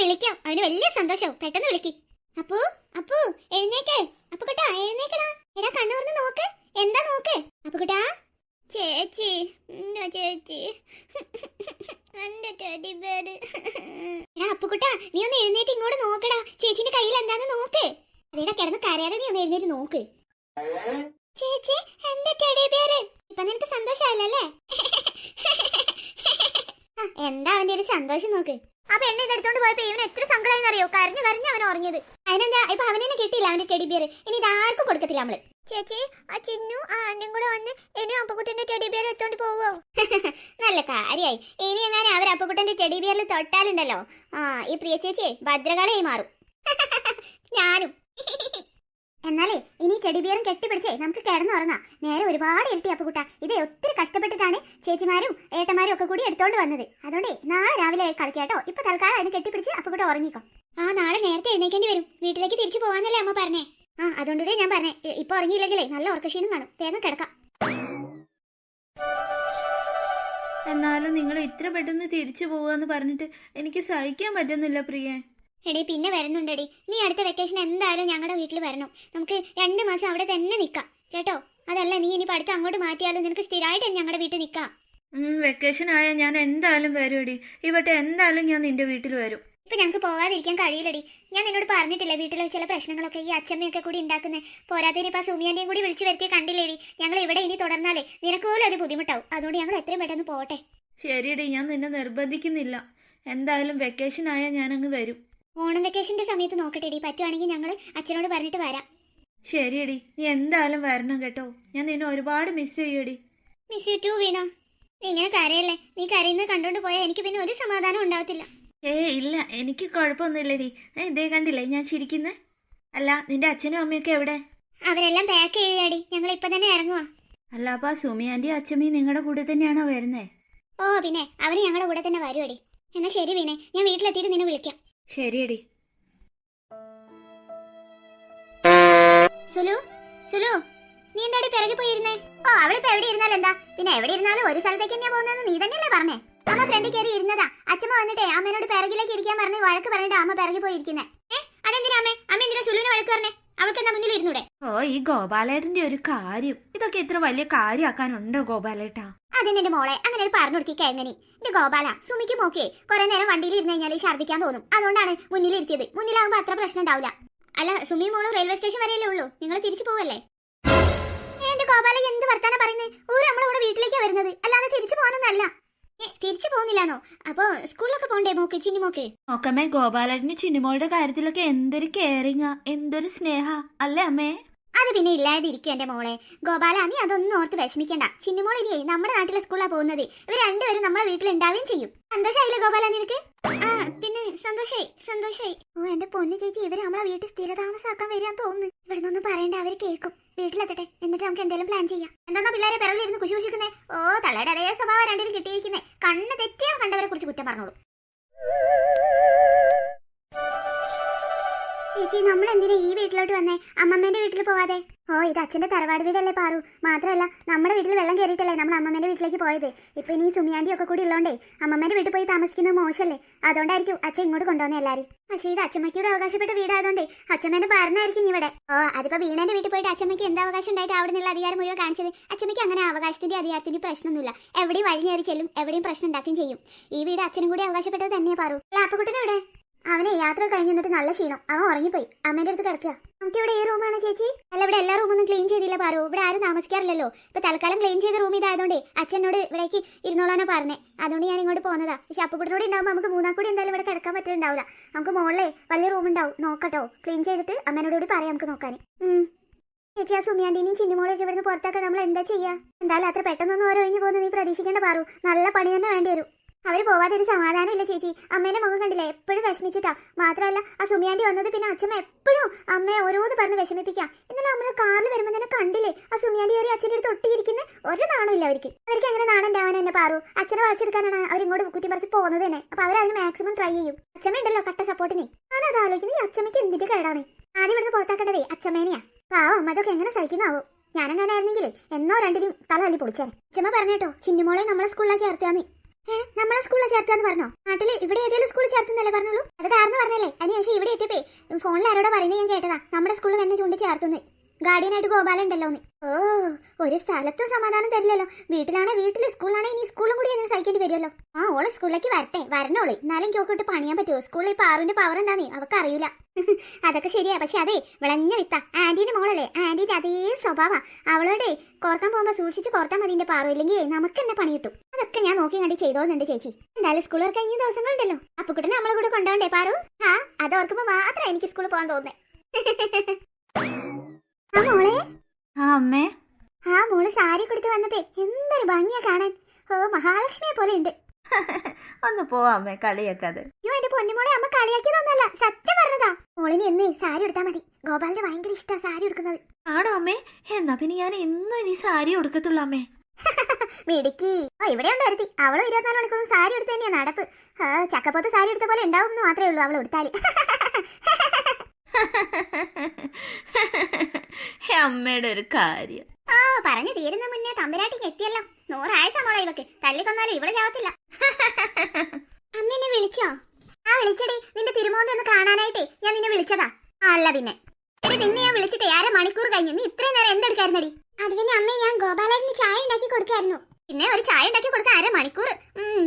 വിളിക്കാം, അവന് വലിയ സന്തോഷവും. പെട്ടെന്ന് വിളിക്ക്. അപ്പു അപ്പു എഴുന്നേക്ക്. അപ്പുകുട്ടാ എഴുന്നേക്കടാ. എടാ കണ്ണൂർന്ന് നോക്ക്. എന്താ നോക്ക് അപ്പുകുട്ടാ. ചേച്ചി ചേച്ചി എന്റെ ടെഡി ബിയർ. എടാ അപ്പുകുട്ടാ നീ ഒന്ന് എഴുന്നേറ്റ് ഇങ്ങോട്ട് നോക്കടാ. ചേച്ചിന്റെ കയ്യിൽ എന്താന്ന് നോക്ക്. അതേടാ കിടന്ന് കരയാതെ നീ ഒന്ന് എഴുന്നേറ്റ് നോക്ക്. ചേച്ചി എന്റെ ടെഡി ബിയർ. ഇപ്പൊ നിനക്ക് സന്തോഷായല്ലേ? എന്താ അവന്റെ ഒരു സന്തോഷം നോക്ക്. ആ പെണ്ണ് ഇതെടുത്തോണ്ട് പോയപ്പോ ഇവന് എത്ര സങ്കടമായെന്ന് അറിയോ? കരഞ്ഞു കരഞ്ഞു അവൻ ഉറങ്ങിയത്. അതിനെന്താ ഇപ്പൊ അവനെ കിട്ടിയില്ല അവന്റെ ടെഡി ബിയർ. ഇനി ഇതാർക്കും കൊടുക്കത്തില്ല നമ്മള്. ചേച്ചി ആ ചിന്നു ആന്റും കൂടെ വന്ന് ഇനി അപ്പുകുട്ടന്റെ ടെഡി ബിയർ എത്തോണ്ട് പോവോ? നല്ല കാര്യായി. ഇനി എങ്ങനെ അവർ അപ്പുകുട്ടന്റെ ടെഡി ബിയറിൽ തൊട്ടാലുണ്ടല്ലോ ഈ പ്രിയ ചേച്ചി ഭദ്രകാളയായി മാറും. ഞാനും. എന്നാലേ ഇനി ടെഡി ബിയറും കെട്ടിപ്പിടിച്ചേ നമുക്ക് കിടന്നുറങ്ങാം. നേരെ ഒരുപാട് ഇരട്ടി അപ്പുകുട്ട. ഇതേ ഒത്തിരി കഷ്ടപ്പെട്ടിട്ടാണ് ചേച്ചിമാരും ഏട്ടന്മാരും ഒക്കെ കൂടി എടുത്തോണ്ട് വന്നത്. അതുകൊണ്ടേ നാളെ രാവിലെ കളിക്കാട്ടോ. ഇപ്പൊ തൽക്കാലം അതിന് കെട്ടിപ്പിടിച്ച് അപ്പുകുട്ട ഉറങ്ങിക്കോ. നാളെ നേരത്തെ എഴുന്നേക്കേണ്ടി വരും. വീട്ടിലേക്ക് തിരിച്ചു പോവാന്നല്ലേ അമ്മ പറഞ്ഞേ. അതുകൊണ്ടൂടെ ഞാൻ പറഞ്ഞേ ഇപ്പൊ ഉറങ്ങിയില്ലെങ്കിലേ നല്ല ഉറക്കക്ഷീണം കാണും. വേഗം കിടക്കാം. എന്നാലും നിങ്ങൾ ഇത്ര പെട്ടെന്ന് തിരിച്ചു പോവാന്ന് പറഞ്ഞിട്ട് എനിക്ക് സഹിക്കാൻ പറ്റുന്നില്ല പ്രിയേ. എടി പിന്നെ വരുന്നുണ്ടടി. നീ അടുത്ത വെക്കേഷൻ എന്തായാലും ഞങ്ങളുടെ വീട്ടിൽ വരണം. നമുക്ക് 2 മാസം അവിടെ തന്നെ നിൽക്കാം കേട്ടോ. അതല്ല നീ ഇനി പഠിത്തം അങ്ങോട്ട് മാറ്റിയാലും നിനക്ക് സ്ഥിരമായിട്ട് ഞങ്ങളുടെ വീട്ടിൽ നിൽക്കാം. വെക്കേഷൻ ആയാൽ ഞാൻ എന്തായാലും വരുമടി. ഇവിടെ എന്തായാലും ഞാൻ നിന്റെ വീട്ടിൽ വരും. ഇപ്പൊ ഞങ്ങൾക്ക് പോകാതിരിക്കാൻ കഴിയില്ലടി. ഞാൻ നിന്നോട് പറഞ്ഞിട്ടില്ലേ വീട്ടിലെ ചില പ്രശ്നങ്ങളൊക്കെ ഈ അച്ഛമ്മയൊക്കെ കൂടി ഉണ്ടാക്കുന്നത്. പോരാത്തതിന് ഇപ്പൊ സുമിയാന്റെയും കൂടി വിളിച്ചു വരുത്തി കണ്ടില്ലേടി. ഞങ്ങൾ ഇവിടെ ഇനി തുടർന്നാലേ നിനക്ക് പോലും അത് ബുദ്ധിമുട്ടാവും. അതുകൊണ്ട് ഞങ്ങൾ എത്രയും പെട്ടെന്ന് പോട്ടെ. ശരിയടി, ഞാൻ നിന്നെ നിർബന്ധിക്കുന്നില്ല. എന്തായാലും വെക്കേഷൻ ആയാൽ ഞാനങ്ങ് വരും. ഓണം വെക്കേഷന്റെ സമയത്ത് നോക്കട്ടെടി. പറ്റുവാണെങ്കിൽ ഞങ്ങൾ അച്ഛനോട് പറഞ്ഞിട്ട് വരാം. ശരിയടി, നീ എന്തായാലും വരണം കേട്ടോ. ഞാൻ നിന്നെ ഒരുപാട് മിസ് ചെയ്യടി. മിസ് യു ടു വീണ. നീ ഇങ്ങനെ കരയല്ലേ. നീ കരയുന്നത് കണ്ടോണ്ട് പോയാൽ എനിക്ക് പിന്നെ ഒരു സമാധാനം ഉണ്ടാവത്തില്ല. ഇല്ല, എനിക്ക് കുഴപ്പമൊന്നുമില്ലടി. ഇതേ കണ്ടില്ലേ ഞാൻ ചിരിക്കുന്നേ. അല്ല, നിന്റെ അച്ഛനും അമ്മയൊക്കെ എവിടെ? അവരെല്ലാം പാക്ക് ചെയ്യാടി. ഞങ്ങൾ ഇപ്പൊ തന്നെ ഇറങ്ങുവാ. അല്ല അപ്പൊ സുമിയാന്റി അച്ഛമ്മയും നിങ്ങളുടെ കൂടെ തന്നെയാണോ വരുന്നേ? ഓ പിന്നെ അവര് ഞങ്ങളുടെ കൂടെ തന്നെ വരുവടി. എന്നാ ശരി വീണേ, ഞാൻ വീട്ടിലെത്തിയിട്ട് നിന്നെ വിളിക്കാം. ശരിയടി. സുലു സുലു നീ എന്താടി പിറകെ പോയിരുന്നേ? ഓ അവിടെ ഇപ്പൊ എവിടെ ഇരുന്നാലും എന്താ? പിന്നെ എവിടെ ഇരുന്നാലും ഒരു സ്ഥലത്തേക്ക് തന്നെയാ പോകുന്നതെന്ന് നീ തന്നെയല്ലേ പറഞ്ഞേ. അമ്മ ഫ്രണ്ടിൽ കയറി ഇരുന്നതാ. അച്ഛമ്മ വന്നിട്ടേ അമ്മേനോട് പിറകിലേക്ക് ഇരിക്കാൻ പറഞ്ഞ് വഴക്ക് പറഞ്ഞിട്ട് അമ്മ പിറകെ പോയിരിക്കുന്നേ. അതെന്തിനാ അമ്മ എന്തിനാ സുലുവിന് വഴക്ക് പറഞ്ഞേ? അവൾക്ക് എന്താ മുന്നിൽ ഇരുന്നൂടെ? ഓ ഈ ഗോപാലേട്ടന്റെ ഒരു കാര്യം. ഇതൊക്കെ ഇത്ര വലിയ കാര്യമാക്കാനുണ്ടോ ഗോപാലേട്ടാ? അതിന്റെ മോളെ അങ്ങനെ പറഞ്ഞു കൊടുക്കിക്ക. എങ്ങനെ എന്റെ ഗോപാല സുമിക്ക് നോക്കിയേ കുറെ നേരം വണ്ടിയിൽ ഇരുന്ന് കഴിഞ്ഞാൽ ഛർദ്ദിക്കാൻ തോന്നും. അതുകൊണ്ടാണ് മുന്നിലിരുത്തിയത്. മുന്നിലാകുമ്പോ അത്ര പ്രശ്നം ഉണ്ടാവില്ല. അല്ല സുമി മോളും റെയിൽവേ സ്റ്റേഷൻ വരെയല്ലേ ഉള്ളൂ. നിങ്ങൾ തിരിച്ചു പോവല്ലേ? എന്റെ ഗോപാല എന്ത് വർത്താനം പറയുന്നത്? നമ്മളിവിടെ വീട്ടിലേക്കാ വരുന്നത്, അല്ലാതെ തിരിച്ചു പോകാനൊന്നല്ല. തിരിച്ചു പോകുന്നില്ലാന്നോ? അപ്പൊ സ്കൂളിലൊക്കെ പോണ്ടേ മോക്ക്, ചിന്നിമോക്ക്? നോക്കമ്മേ, ഗോപാലേട്ടന് ചിന്നിമോളുടെ കാര്യത്തിലൊക്കെ എന്തൊരു കെയറിങ്ങാ, എന്തൊരു സ്നേഹ അല്ലേ അമ്മേ? അത് പിന്നെ ഇല്ലാതിരിക്കും എന്റെ മോളെ. ഗോപാല നീ അതൊന്നും ഓർത്ത് വിഷമിക്കണ്ട. ചിന്നിമോൾ ഇനിയേ നമ്മുടെ നാട്ടിലെ സ്കൂളിലാണ് പോകുന്നത്. ഇവർ രണ്ടുപേരും നമ്മളെ വീട്ടിൽ ഉണ്ടാവുകയും ചെയ്യും. സന്തോഷായില്ലേ ഗോപാല നിനക്ക്? പിന്നെ സന്തോഷായി. ഓ എന്റെ പൊന്നു ചേച്ചി, ഇവര് നമ്മളെ വീട്ടിൽ സ്ഥിരതാമസാക്കാൻ വരികയാന്ന് തോന്നുന്നു. ഇവിടെ നിന്നൊന്നും പറയണ്ട, അവര് കേൾക്കും. വീട്ടിലെത്തട്ടെ, എന്നിട്ട് നമുക്ക് എന്തെങ്കിലും പ്ലാൻ ചെയ്യാം. എന്താ പിള്ളേരെ പിറകിലിരുന്ന് കുശിക്കുന്നേ? ഓ തള്ളയുടെ അതേ സ്വഭാവം രണ്ടിനും കിട്ടിയിരിക്കുന്നേ. കണ്ണ് തെറ്റിയാ കണ്ടവരെ കുറിച്ച് കുറ്റം പറഞ്ഞോളൂ. ചേച്ചി നമ്മൾ എന്തിനാ ഈ വീട്ടിലോട്ട് വന്നേ? അമ്മമ്മേന്റെ വീട്ടിൽ പോവാതെ? ഓ ഇത് അച്ഛന്റെ തറവാട് വീടല്ലേ പാറു. മാത്രമല്ല നമ്മുടെ വീട്ടിൽ വെള്ളം കയറിയിട്ടല്ലേ നമ്മൾ അമ്മമ്മേന്റെ വീട്ടിലേക്ക് പോയത്. ഇപ്പൊ ഇനി സുമിയാന്റി ഒക്കെ കൂടി ഉള്ളോണ്ടേ അമ്മമ്മേന്റെ വീട്ടിൽ പോയി താമസിക്കുന്നത് മോശമല്ലേ. അതുകൊണ്ടായിരിക്കും അച്ഛൻ ഇങ്ങോട്ട് കൊണ്ടുവന്നേ എല്ലാരും. പക്ഷേ ഇത് അച്ഛമ്മയ്ക്കൂടെ അവകാശപ്പെട്ട വീടായതുകൊണ്ടേ അച്ഛമ്മേന്റെ പറഞ്ഞായിരിക്കും ഇവിടെ. ഓ അതിപ്പോ വീണേന്റെ വീട്ടിൽ പോയിട്ട് അച്ഛമ്മയ്ക്ക് എന്താ അവകാശം ഉണ്ടായിട്ട് അവിടെ നിന്നുള്ള അധികാരം മുഴുവൻ കാണിച്ചത്? അച്ഛമ്മയ്ക്ക് അങ്ങനെ അവകാശത്തിന്റെ അധികാരത്തിന്റെ പ്രശ്നമൊന്നുമില്ല. എവിടെയും വഴി കയറി ചെല്ലും, എവിടെയും പ്രശ്നം ഉണ്ടാക്കുകയും ചെയ്യും. ഈ വീട് അച്ഛനും കൂടി അവകാശപ്പെട്ടത് തന്നെയാ പാറു. അപ്പക്കുട്ടനെ ഇവിടെ അവനെ യാത്ര കഴിഞ്ഞ് നിന്നിട്ട് നല്ല ക്ഷീണം. അവൻ ഉറങ്ങിപ്പോയി. അമ്മേന്റെ അടുത്ത് കിടക്കുക. നമുക്ക് ഇവിടെ ഈ റൂമാണ് ചേച്ചി? അല്ല ഇവിടെ എല്ലാ റൂമൊന്നും ക്ലീൻ ചെയ്തില്ല പാറു. ഇവിടെ ആരും താമസിക്കാറില്ലല്ലോ. ഇപ്പൊ തൽക്കാലം ക്ലീൻ ചെയ്ത റൂം ഇതായതുകൊണ്ടേ അച്ഛനോട് ഇവിടേക്ക് ഇരുന്നോളാനോ പറഞ്ഞേ. അതുകൊണ്ട് ഞാൻ ഇങ്ങോട്ട് പോകുന്നതാ. പക്ഷെ അപ്പുകുട്ടനോട് ഉണ്ടാവുമ്പോൾ നമുക്ക് മൂന്നാക്കൂടി എന്തായാലും ഇവിടെ കിടക്കാൻ പറ്റുന്നുണ്ടാവില്ല. നമുക്ക് മുകളിലെ വലിയ റൂം ഉണ്ടാവും. നോക്കട്ടോ, ക്ലീൻ ചെയ്തിട്ട് അമ്മേനോട് കൂടി പറയാം നമുക്ക് നോക്കാൻ. ചേച്ചി ആ സുമിയാന്റിനെയും ചിന്നിമോളെയൊക്കെ ഇവിടുന്ന് പുറത്താക്കാൻ നമ്മൾ എന്താ ചെയ്യാ? എന്തായാലും അത്ര പെട്ടെന്നൊന്നും ഓരോ ഒഴിഞ്ഞു പോകുന്നത് നീ പ്രതീക്ഷിക്കേണ്ട പാറു. നല്ല പണി തന്നെ വേണ്ടി വരും. അവര് പോവാതെ ഒരു സമാധാനം ഇല്ല ചേച്ചി. അമ്മേന്റെ മുഖം കണ്ടില്ലേ, എപ്പോഴും വിഷമിച്ചിട്ടാ. മാത്രമല്ല ആ സുമിയാന്റി വന്നത് പിന്നെ അച്ഛമ്മ എപ്പോഴും അമ്മയെ ഓരോന്ന് പറഞ്ഞ് വിഷമിപ്പിക്കാം. ഇന്നലെ നമ്മള് കാറിൽ വരുമ്പോൾ തന്നെ കണ്ടില്ലേ ആ സുമിയാന്റി കയറി അച്ഛൻ്റെ അടുത്ത് ഒട്ടിയിരിക്കുന്ന ഒരു നാണമില്ല അവർക്ക്. അവർക്ക് എങ്ങനെ നാണം ഉണ്ടാവാൻ തന്നെ പാറു? അച്ഛനെ വളച്ചെടുക്കാനാണ് അവരിങ്ങോട്ട് കുറ്റി പറിച്ച് പോകുന്നത് തന്നെ. അപ്പൊ അവരതിന് മാക്സിമം ട്രൈ ചെയ്യും. അച്ഛമ്മ ഉണ്ടല്ലോ കട്ട സപ്പോർട്ടിന്. ഞാനത് ആലോചിക്കുന്നത് ഈ അച്ഛമ്മയ്ക്ക് എന്തിന്റെ കേടാണ്? ആദ്യം ഇവിടുന്ന് പുറത്താക്കേണ്ടതേ അച്ഛമ്മേനെയാ. പാവം അതൊക്കെ എങ്ങനെ സഹിക്കുന്നാവോ? ഞാനെങ്ങനെയായിരുന്നെങ്കിൽ എന്നോ രണ്ടിനും തല തല്ലി പൊളിച്ചാൽ. അച്ഛമ്മ പറഞ്ഞേട്ടോ ചിന്നിമോളെ നമ്മളെ സ്കൂളിലാണ് ചേർത്താന്ന്. നമ്മളെ സ്കൂളിൽ ചേർത്താന്ന് പറഞ്ഞോ? നാട്ടില് ഇവിടെ ഏതെങ്കിലും സ്കൂളിൽ ചേർത്തുന്നല്ലേ പറഞ്ഞോളൂ? അത് കാരണം പറഞ്ഞല്ലേ. അതിനുശേഷം ഇവിടെ എത്തിയപ്പോ ഫോണിൽ ആരോടെ പറയുന്നത് ഞാൻ കേട്ടതാ, നമ്മുടെ സ്കൂളിൽ തന്നെ ചൂണ്ടി ചേർത്തുന്നു. ഗാർഡിയനായിട്ട് ഗോപാലൻ ഉണ്ടല്ലോ. ഓ, ഒരു സ്ഥലത്തും സമാധാനം തരില്ലല്ലോ. വീട്ടിലാണെ വീട്ടില്, സ്കൂളിലാണെ ഇനി സ്കൂളും കൂടി എന്നെ സഹിക്കേണ്ടി വരുമല്ലോ. ആ, ഓള് സ്കൂളിലേക്ക് വരണോള്. എന്നാലും ചോക്കിട്ട് പണിയാൻ പറ്റുമോ? സ്കൂളിൽ ഇപ്പൊ ആറിന്റെ പവർ എന്താന്നേ അവർക്ക് അറിയില്ല. അതൊക്കെ ശരിയാ. പക്ഷെ അതെ, വിളഞ്ഞ വിത്ത ആന്റീന്റെ മോളല്ലേ, ആന്റീന്റെ അതേ സ്വഭാവ. അവളോടെ കോർക്കാൻ പോകുമ്പോ സൂക്ഷിച്ച് കോർത്താൽ മതി എന്റെ പാറു, ഇല്ലെങ്കിൽ നമുക്ക് തന്നെ പണി കിട്ടും. അതൊക്കെ ഞാൻ നോക്കി കണ്ടി ചെയ്തോന്നുണ്ട് ചേച്ചി. എന്തായാലും സ്കൂളിൽ കഴിഞ്ഞ ദിവസങ്ങളുണ്ടല്ലോ, അപ്പൊ കൂടെ നമ്മളെ കൂടെ കൊണ്ടുപോണ്ടേ പാറു? ആ, അത് ഓർക്കുമ്പോ മാത്രമേ എനിക്ക് സ്കൂളിൽ പോകാൻ തോന്നേ. ആ മോളെ. ആ അമ്മേ. ആ മോള് സാരി കൊടുത്ത് വന്നപ്പോ എന്തൊരു ഭംഗിയാ കാണാൻ. ഓ, മഹാലക്ഷ്മിയെ പോലെ ഉണ്ട്. ഒന്ന് പോവാ അമ്മേ, കളിയാക്കാതെ. അയ്യോ, എന്റെ പൊന്നുമോളെ, അമ്മ കളിയാക്കിയതൊന്നല്ല, സത്യം പറഞ്ഞതാ. മോളിന് എന്നേ സാരി എടുത്താ മതി. ഗോപാലിന് ഭയങ്കര ഇഷ്ടാ സാരി എടുക്കുന്നത്. ആണോ അമ്മേ? എന്നാ പിന്നെ ഞാൻ എന്നും ഇനി സാരി കൊടുക്കത്തുള്ളൂ അമ്മേ. മിടുക്കി. ഓ, ഇവിടെ ഉണ്ടായിരുത്തി. അവള് 24 മണിക്കൂറും സാരി എടുത്ത് തന്നെയാ നടപ്പ്. ചക്കപ്പോത്ത് സാരി എടുത്ത പോലെ ഉണ്ടാവും എന്ന് മാത്രമേ ഉള്ളൂ അവൾ എടുത്താല്. അമ്മയുടെ ഒരു കാര്യം. ആ, പറഞ്ഞു തീരുന്ന മുന്നേ തമ്പുരാട്ടിക്ക് എത്തിയല്ലോ. 100 ആയസാ മോളെ ഇവക്ക്. തല്ലിക്കൊന്നാലും ഇവിടെ ചാവത്തില്ല. അമ്മ എന്നെ വിളിച്ചോ? ആ, വിളിച്ചടി. നിന്റെ തിരുമോന്തി ഒന്ന് കാണാനായിട്ടേ ഞാൻ നിന്നെ വിളിച്ചതാ. അല്ല പിന്നെ എടി, നിന്നെ ഞാൻ വിളിച്ചിട്ടേ 1/2 മണിക്കൂർ കഴിഞ്ഞു. നീ ഇത്രയും നേരം എന്തെടുക്കായിരുന്നടി? അത് പിന്നെ അമ്മേ, ഞാൻ ഗോപാലേട്ടന് ചായ ഉണ്ടാക്കി കൊടുക്കായിരുന്നു. പിന്നെ ഒരു ചായ ഉണ്ടാക്കി കൊടുക്കാൻ 1/2 മണിക്കൂർ.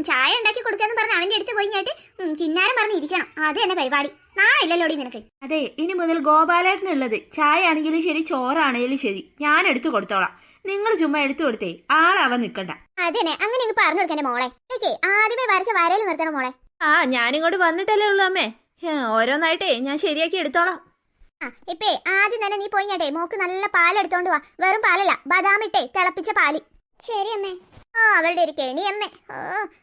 ചായ ഉണ്ടാക്കി കൊടുക്കാന്ന് പറഞ്ഞ് അവന്റെ അടുത്ത് പോയി ഞാട്ട് കിന്നാരം പറഞ്ഞിരിക്കണം. അത് തന്നെ പരിപാടി. നാളെ ഇല്ലല്ലോടി നിനക്ക്. അതെ, ഇനി മുതൽ ഗോപാലേട്ടനുള്ളത് ചായ ആണെങ്കിലും ശരി, ചോറാണെങ്കിലും ശരി, ഞാൻ എടുത്തു കൊടുത്തോളാം. നിങ്ങൾ ചുമ്മാ എടുത്തു കൊടുത്തേ ആളാവാൻ നിൽക്കണ്ട. അതന്നെ, അങ്ങനെ അങ്ങ് പറഞ്ഞു കൊടുക്കണേ മോളെ. ആദ്യമേ വരച്ച വരയിൽ നിർത്തണം മോളെ. ആ, ഞാനിങ്ങോട്ട് വന്നിട്ടല്ലേ ഉള്ളൂ അമ്മേ. ഓരോന്നായിട്ടേ ഞാൻ ശരിയാക്കി എടുത്തോളാം. ആ, ഇപ്പേ ആദ്യം തന്നെ നീ പോയിട്ടെ മോക്ക് നല്ല പാലെടുത്തോണ്ട് വാ. വെറും പാലല്ല, ബദാം ഇട്ടേ തിളപ്പിച്ച പാല്. ശരി അമ്മേ. ആ, അവളുടെ ഒരു കെണി അമ്മേ. ഓ,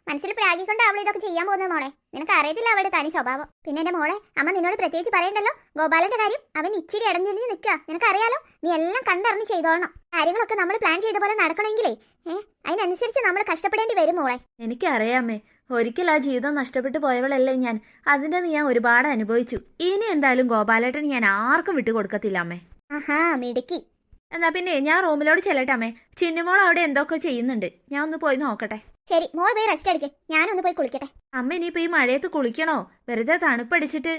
മനസ്സിൽ പ്രാഗിക്കൊണ്ട് അവൾ ഇതൊക്കെ ചെയ്യാൻ പോകുന്നത് മോളെ. നിനക്ക് അറിയത്തില്ല അവളുടെ തനി സ്വഭാവം. പിന്നെ എന്റെ മോളെ, അമ്മ നിന്നോട് പ്രത്യേകിച്ച് പറയണ്ടല്ലോ ഗോപാലന്റെ കാര്യം. അവൻ ഇച്ചിരി ഇടഞ്ഞിരിഞ്ഞ് നിൽക്കുക. നിനക്കറിയാലോ. നീ എല്ലാം കണ്ടറിഞ്ഞ് ചെയ്തോളണം. കാര്യങ്ങളൊക്കെ നമ്മൾ പ്ലാൻ ചെയ്ത പോലെ നടക്കണമെങ്കിലേ അതിനനുസരിച്ച് നമ്മൾ കഷ്ടപ്പെടേണ്ടി വരും മോളെ. എനിക്കറിയാമേ, ഒരിക്കൽ ആ ജീവിതം നഷ്ടപ്പെട്ടു പോയവളല്ലേ ഞാൻ. അതിന്റെ ഞാൻ ഒരുപാട് അനുഭവിച്ചു. ഇനി എന്തായാലും ഗോപാലേട്ടൻ ഞാൻ ആർക്കും വിട്ടുകൊടുക്കത്തില്ല അമ്മേ. ആഹാ, മിടുക്കി. എന്നാ പിന്നെ ഞാൻ റൂമിലോട് ചെല്ലട്ടെ അമ്മേ. ചിന്നുമോൾ അവിടെ എന്തൊക്കെ ചെയ്യുന്നുണ്ട്, ഞാൻ ഒന്ന് പോയി നോക്കട്ടെ. ശരി, മോൾ പോയി റെസ്റ്റ് എടുക്ക്. ഞാനൊന്ന് പോയി കുളിക്കട്ടെ. അമ്മ ഇനിയിപ്പോ ഈ മഴയത്ത് കുളിക്കണോ? വെറുതെ തണുപ്പടിച്ചിട്ട്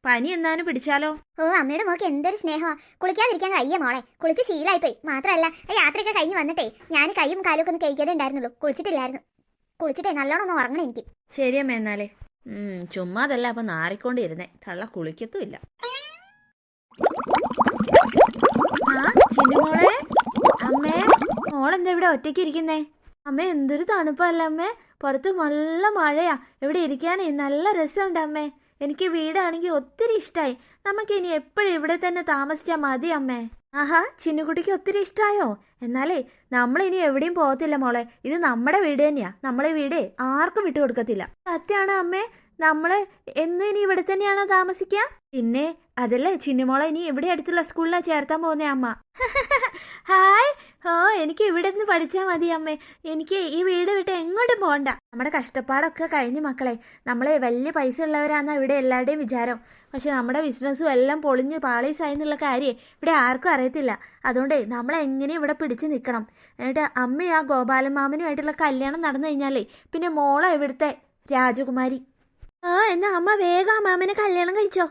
പനി എന്നാനും പിടിച്ചാലോ? ഓ, അമ്മയുടെ മോക്ക് എന്തൊരു സ്നേഹമാ. കുളിക്കാതിരിക്കാൻ കഴിയ മോളെ. കുളിച്ച് ശീലായിപ്പോയി. മാത്രമല്ല യാത്രയൊക്കെ കഴിഞ്ഞ് വന്നിട്ടേ ഞാൻ കൈയും കാലും ഒക്കെ ഒന്ന് കഴിക്കാതെ ഉണ്ടായിരുന്നുള്ളൂ. കുളിച്ചിട്ടില്ലായിരുന്നു. കുളിച്ചിട്ടേ നല്ലോണം ഒന്ന് ഉറങ്ങണം എനിക്ക്. ശരിയമ്മ. എന്നാലേ ചുമ്മാതല്ല അപ്പൊ നാറിക്കൊണ്ടിരുന്നേ. തള്ള കുളിക്കത്തുമില്ല. ആ, ചിന്നുമോളെ. അമ്മേ, മോളെന്താ ഇവിടെ ഒറ്റയ്ക്ക് ഇരിക്കുന്നേ? അമ്മേ, എന്തൊരു തണുപ്പല്ല അമ്മേ. പുറത്ത് നല്ല മഴയാ. ഇവിടെ ഇരിക്കാനേ നല്ല രസമുണ്ട് അമ്മേ. എനിക്ക് വീടാണെങ്കിൽ ഒത്തിരി ഇഷ്ടമായി. നമുക്ക് ഇനി എപ്പോഴും ഇവിടെ തന്നെ താമസിച്ചാൽ മതി അമ്മേ. ആഹാ, ചിന്നുകുട്ടിക്ക് ഒത്തിരി ഇഷ്ടമായോ? എന്നാലേ നമ്മളിനി എവിടെയും പോകത്തില്ല മോളെ. ഇത് നമ്മുടെ വീട് തന്നെയാ. നമ്മളെ വീടേ ആർക്കും വിട്ടുകൊടുക്കത്തില്ല. സത്യമാണോ അമ്മേ? നമ്മള് എന്നും ഇനി ഇവിടെ തന്നെയാണോ താമസിക്കുക? പിന്നെ അതല്ലേ ചിന്നുമോളെ ഇനി ഇവിടെ അടുത്തുള്ള സ്കൂളിലാണ് ചേർത്താൻ പോകുന്നേ അമ്മ. ഹായ്. ഓ, എനിക്ക് ഇവിടെ നിന്ന് പഠിച്ചാൽ മതി അമ്മേ. എനിക്ക് ഈ വീട് വിട്ട് എങ്ങോട്ടും പോകണ്ട. നമ്മുടെ കഷ്ടപ്പാടൊക്കെ കഴിഞ്ഞു മക്കളെ. നമ്മളെ വലിയ പൈസ ഉള്ളവരാന്നാ ഇവിടെ എല്ലാവരുടെയും വിചാരം. പക്ഷെ നമ്മുടെ ബിസിനസ്സും എല്ലാം പൊളിഞ്ഞ് പാളീസായി എന്നുള്ള കാര്യം ഇവിടെ ആർക്കും അറിയത്തില്ല. അതുകൊണ്ട് നമ്മളെങ്ങനെ ഇവിടെ പിടിച്ചു നിൽക്കണം. എന്നിട്ട് അമ്മയും ആ ഗോപാലൻ മാമനുമായിട്ടുള്ള കല്യാണം നടന്നു കഴിഞ്ഞാലേ പിന്നെ മോളെ ഇവിടുത്തെ രാജകുമാരി. ആ, എന്നാ അമ്മ വേഗം ആ മാമനെ കല്യാണം കഴിച്ചോ.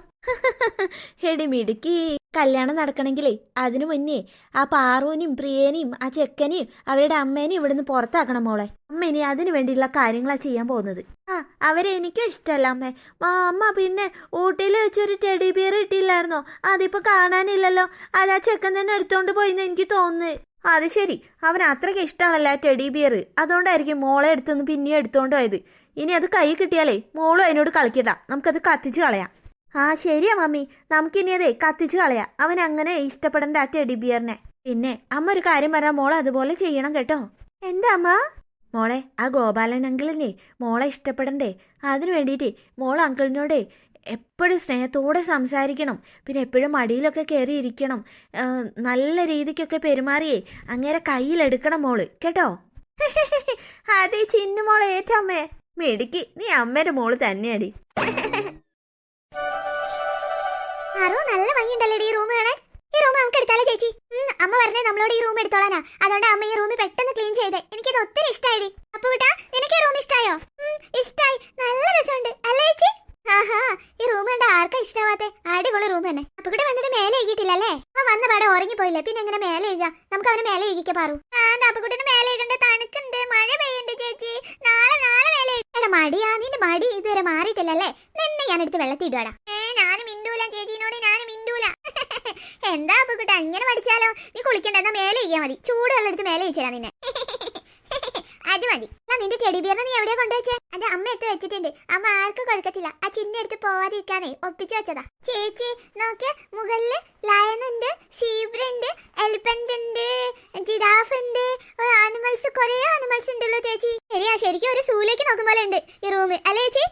ഹെടി മിടുക്കി. കല്യാണം നടക്കണമെങ്കിലേ അതിനു മുന്നേ ആ പാറുവിനെയും പ്രിയനെയും ആ ചെക്കനെയും അവരുടെ അമ്മേനെയും ഇവിടുന്ന് പുറത്താക്കണം മോളെ. അമ്മ ഇനി അതിനു വേണ്ടിയുള്ള കാര്യങ്ങളാണ് ചെയ്യാൻ പോകുന്നത്. ആ, അവരെ എനിക്കും ഇഷ്ടമല്ല അമ്മേ. അമ്മ പിന്നെ ഊട്ടിയിൽ വെച്ചൊരു ടെഡി ബിയർ കിട്ടിയില്ലായിരുന്നോ? അതിപ്പോ കാണാനില്ലല്ലോ. അത് ആ ചെക്കൻ തന്നെ എടുത്തോണ്ട് പോയിന്ന് എനിക്ക് തോന്നുന്നു. അത് ശരി, അവൻ അത്രയ്ക്ക് ഇഷ്ടമാണല്ലോ ആ ടെഡി ബിയർ. അതുകൊണ്ടായിരിക്കും മോളെ എടുത്തൊന്ന് പിന്നെയും എടുത്തോണ്ട് പോയത്. ഇനി അത് കൈ കിട്ടിയാലേ മോളും അതിനോട് കളിക്കണ്ട. നമുക്കത് കത്തിച്ച് കളയാം. ആ, ശരിയാ മമ്മി. നമുക്കിനി അതെ കത്തിച്ച് കളയാം. അവൻ അങ്ങനെ ഇഷ്ടപ്പെടേണ്ട ആ ടെഡി ബിയറിനെ. പിന്നെ അമ്മ ഒരു കാര്യം പറഞ്ഞാൽ മോളെ അതുപോലെ ചെയ്യണം കേട്ടോ. എന്താ അമ്മ? മോളെ, ആ ഗോപാലൻ അങ്കിളിനെ മോളെ ഇഷ്ടപ്പെടണ്ടേ? അതിനു വേണ്ടിയിട്ടേ മോൾ അങ്കിളിനോടേ എപ്പോഴും സ്നേഹത്തോടെ സംസാരിക്കണം. പിന്നെ എപ്പോഴും മടിയിലൊക്കെ കയറി ഇരിക്കണം. നല്ല രീതിക്കൊക്കെ പെരുമാറിയേ അങ്ങേരെ കയ്യിലെടുക്കണം മോള് കേട്ടോ. അതെ ചിന്നു മോളെ ഏറ്റമ്മേ. മിടുക്കി, നീ അമ്മേന്റെ മോള് തന്നെയാടി. നല്ല ഭംഗിയുണ്ടല്ലേ ഈ റൂം കാണാൻ. ഈ റൂം നമുക്ക് എടുത്താലോ ചേച്ചി? അമ്മ പറഞ്ഞേ നമ്മളോട് ഈ റൂം എടുത്തോളാനാ. അതുകൊണ്ട് അമ്മ ഈ റൂം പെട്ടെന്ന് ക്ലീൻ ചെയ്തേ. എനിക്കിത് ഒത്തിരി ഇഷ്ടമായി. അപ്പൊ കൂട്ടാ നിനക്ക് ഈ റൂം ഇഷ്ടായോ? ഇഷ്ടായി. നല്ല രസമുണ്ട് അല്ലേ ചേച്ചി? ആഹാ, ഈ റൂം കണ്ട ആർക്കാ ഇഷ്ടാവാത്തെ? അടിപൊളി റൂം തന്നെ. അപ്പൊ കൂടെ വന്നിട്ട് മേലെ എഴുകിയിട്ടില്ലല്ലേ? അവൻ വന്ന പാടെ ഉറങ്ങിപ്പോയില്ലേ, പിന്നെ എങ്ങനെ മേലെ എഴുതാ? നമുക്ക് അവന് മേലെ എഴുതിക്ക പാറു. അപ്പുകുട്ടിന് മേലെ എഴുതണ്ട, തണുക്കുണ്ട്, മഴ പെയ്യുണ്ട് ചേച്ചി. നാളെ മേലെ എടാ മടിയാ, നിന്റെ മടി ഇതുവരെ മാറിയിട്ടില്ലല്ലേ? നിന്നെ ഞാൻ എടുത്ത് വെള്ളത്തിൽ ഇടുവാടാ. ഞാനും മിണ്ടൂല ചേച്ചീനോട്, ഞാനും മിണ്ടൂല. എന്താ അപ്പുകുട്ട അങ്ങനെ പഠിച്ചാലോ? നീ കുളിക്കണ്ട, എന്നാ മേലെ ഇരിക്കാൻ മതി. ചൂടുവെള്ളം എടുത്ത് മേലെ ഇരിച്ചാ നിന്നെ. അത് മതി. നിന്റെ ടെഡി ബിയറിനെ നീ എവിടെയാ കൊണ്ടുവച്ചേ? അത് അമ്മ എടുത്ത് വെച്ചിട്ടുണ്ട്. അമ്മ ആർക്കും കൊടുക്കത്തില്ല. ആ ചിന്ന എടുത്ത് പോവാതിരിക്കാനേ ഒപ്പിച്ചു വെച്ചതാ. ചേച്ചി നോക്ക്, മുകളില് ലയനുണ്ട്, സീബ്രണ്ട്, എലിഫന്റ് ഉണ്ട്, ജിറാഫ് ഉണ്ട്, ആനിമൽസ്, കൊറേ ആനിമൽസ് ഉണ്ടല്ലോ ചേച്ചി. ശരിയാ, ശരിക്കും ഒരു സൂലേക്ക് നോക്കും പോലെ ഉണ്ട് ഈ റൂം അല്ലേ ചേച്ചി?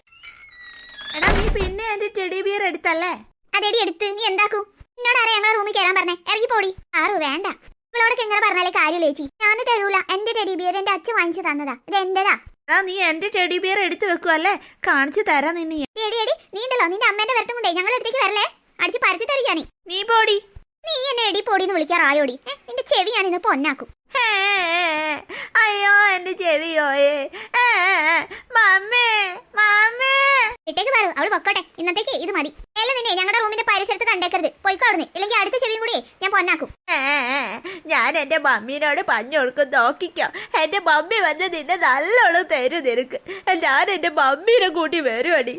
എടാ നീ പിന്നെ എന്റെ ടെഡി ബിയർ എടുത്തല്ലേ? അതെടി എടുത്ത്. നീ എന്താക്കും? എന്നോട് ആരാ ഞങ്ങളെ റൂമിൽ കയറാൻ പറഞ്ഞേ? ഇറങ്ങി പോടി. ആറു വേണ്ട. ഇവളോടൊക്കെ എങ്ങനെ പറഞ്ഞാലേ കാര്യമില്ല ചേച്ചി. ഞാൻ തരൂല. എന്റെ ടെഡി ബിയർ എന്റെ അച്ഛൻ വാങ്ങിച്ചു തന്നതാ. ഇത് എന്റേതാ. എടാ നീ എന്റെ ടെഡി ബിയർ എടുത്ത് വെക്കുവല്ലേ? കാണിച്ചു തരാം നിന്നെ. എടി നീ ഉണ്ടല്ലോ, നിന്റെ അമ്മേന്റെ വരട്ടും കൊണ്ടേ ഞങ്ങളുടെ അടുത്തേക്ക് വരല്ലേ? അടിച്ച് പരത്തി തരികയാണി. നീ പോടി. നീ എന്നെ എടി പൊടിന്ന് വിളിക്കാറായോടി? നിന്റെ ചെവി ഞാൻ ഇന്ന് പൊന്നാക്കും. അയ്യോ എന്റെ ചെവിയോയേ. മമ്മേ മമ്മേ. ഇട്ടേക്ക് പറ, അവള് പൊക്കോട്ടെ. ഇന്നത്തേക്ക് ഇത് മതി. അല്ല നിന്നെ ഞങ്ങളുടെ റൂമിന്റെ പരിസരത്ത് കണ്ടേക്കരുത്. പോയിക്കോ അവിടുന്ന്, ഇല്ലെങ്കിൽ അടുത്ത ചെവിയും കൂടി ഞാൻ പൊന്നാക്കും. ഞാൻ എന്റെ മമ്മീനോട് പറഞ്ഞു കൊടുക്കും, നോക്കിക്കോ. എന്റെ മമ്മി വന്ന് നിന്നെ നല്ലോണം തരും നിനക്ക്. ഞാൻ എന്റെ മമ്മീനെ കൂട്ടി വരുവടി.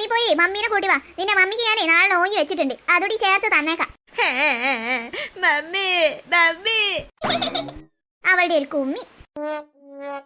നീ പോയി മമ്മീനെ കൂട്ടി വാ. നിന്റെ മമ്മിക്ക് ഞാനേ നാളെ ഓങ്ങി വെച്ചിട്ടുണ്ട്, അതോടി ചേർത്ത് തന്നേക്കാം. Mummy mummy. അവളുടെ ഒരു കുമ്മി.